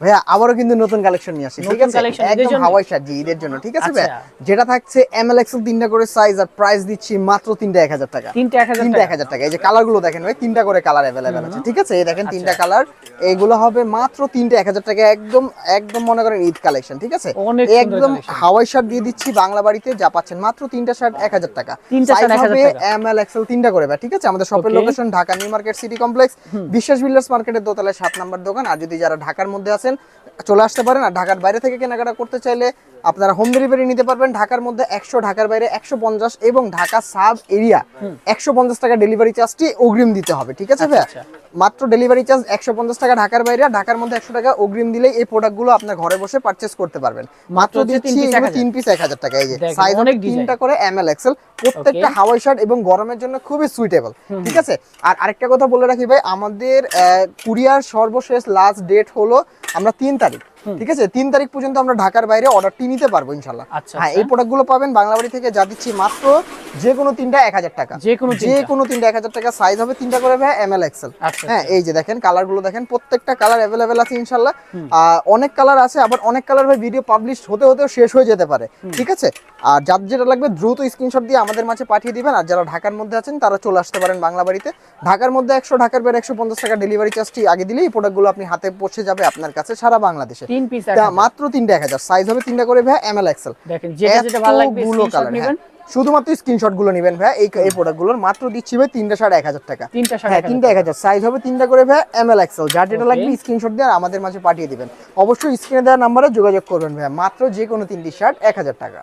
ভাইয়া আবারও কিন্তু নতুন কালেকশন নিয়ে আসছি, ঠিক আছে? একদম হাওয়াই শার্ট, জি ঈদের জন্য, ঠিক আছে ভাইয়া? যেটা থাকছে এমএল এক্সেল তিনটা করে সাইজ, আর প্রাইস দিচ্ছি মাত্র তিনটা 1000 টাকা। তিনটা 1000 টাকা। এই যে কালার গুলো দেখেন ভাই, তিনটা করে কালার अवेलेबल আছে, ঠিক আছে? এই দেখেন তিনটা কালার, এগুলো হবে মাত্র তিনটা 1000 টাকা। একদম একদম মনে করেন ঈদ কালেকশন, ঠিক আছে? একদম হাওয়াই শার্ট দিয়ে দিচ্ছি বাংলা বাড়িতে, যা পাচ্ছেন মাত্র তিনটা শার্ট 1000 টাকা। সাইজ হবে এমএল এক্সেল তিনটা করে ভাই, ঠিক আছে? আমাদের শপের location Dhaka new market city complex, বিশ্বাস বিল্ডার্স মার্কেটের দোতলায় 7 নম্বর দোকান। আর যদি যারা ঢাকার মধ্যে আছেন চলে আসতে পারেন, আর ঢাকার বাইরে থেকে কেনাকাটা করতে চাইলে আপনারা হোম ডেলিভারি নিতে পারবেন। ঢাকার মধ্যে 100, ঢাকার বাইরে 150 এবং ঢাকা সাব এরিয়া 150 টাকা ডেলিভারি চার্জটি অগ্রিম দিতে হবে, ঠিক আছে ভাইয়া? মাত্র ডেলিভারি চার্জ 150 টাকা ঢাকার বাইরে, ঢাকার মধ্যে 100 টাকা অগ্রিম দিলেই এই প্রোডাক্টগুলো আপনার ঘরে বসে পারচেজ করতে পারবেন। মাত্র দিচ্ছি 3 পিস 1000 টাকা। এই যে সাইজ অনেক তিনটা করে এমএল এক্সেল, প্রত্যেকটা হাওয়াই শার্ট এবং গরমের জন্য খুবই সুইটেবল, ঠিক আছে? আর আরেকটা কথা বলে রাখি ভাই, আমাদের কুরিয়ার সর্বশেষ লাস্ট ডেট হলো আমরা 3 তারিখ, ঠিক আছে? 3 তারিখ পর্যন্ত আমরা ঢাকার বাইরে অর্ডারটি নিতে পারবো ইনশাআল্লাহ। হ্যাঁ, এই প্রোডাক্টগুলো পাবেন বাংলাবাড়ি থেকে, যা দিচ্ছি মাত্র যে কোনো তিনটা 1000 টাকা। যে কোনো তিনটা 1000 টাকা। সাইজ হবে তিনটা করে ভাই এমএল এক্সেল। হ্যাঁ, এই যে দেখেন কালারগুলো দেখেন, প্রত্যেকটা কালার अवेलेबल আছে ইনশাআল্লাহ। অনেক কালার আছে, আবার অনেক কালার ভাই ভিডিও পাবলিশ হতে হতেও শেষ হয়ে যেতে পারে, ঠিক আছে? আর যার যেটা লাগবে দ্রুত স্ক্রিনশট দিয়ে আমাদের মাঝে পাঠিয়ে দিবেন। আর যারা ঢাকার মধ্যে আছেন তারা চলে আসতে পারেন বাংলাবাড়িতে। ঢাকার মধ্যে 100, ঢাকার বাইরে 150 টাকা ডেলিভারি চার্জটি আগে দিলেই এই প্রোডাক্টগুলো আপনি হাতে পৌঁছে যাবে আপনার কাছে সারা বাংলাদেশে। 3 পিস মাত্র তিনটা 1000। সাইজ হবে তিনটা করে ভাই এমএল এক্সেল। দেখেন যেটা যেটা ভালো লাগবে স্ক্রিনশট নেবেন, শুধুমাত্র স্ক্রিনশট গুলো নেবেন ভাই। এই প্রোডাক্টগুলোর মাত্র দিচ্ছি ভাই তিনটা শার্ট 1000 টাকা। হ্যাঁ, তিনটা 1000। সাইজ হবে তিনটা করে ভাই এমএল এক্সেল। যার যেটা লাগবে স্ক্রিনশট দিয়ে আমাদের মাঝে পাঠিয়ে দিবেন। অবশ্যই স্ক্রিনে দেওয়া নম্বরে যোগাযোগ করবেন ভাই। মাত্র যে কোনো তিনটি শার্ট 1000 টাকা।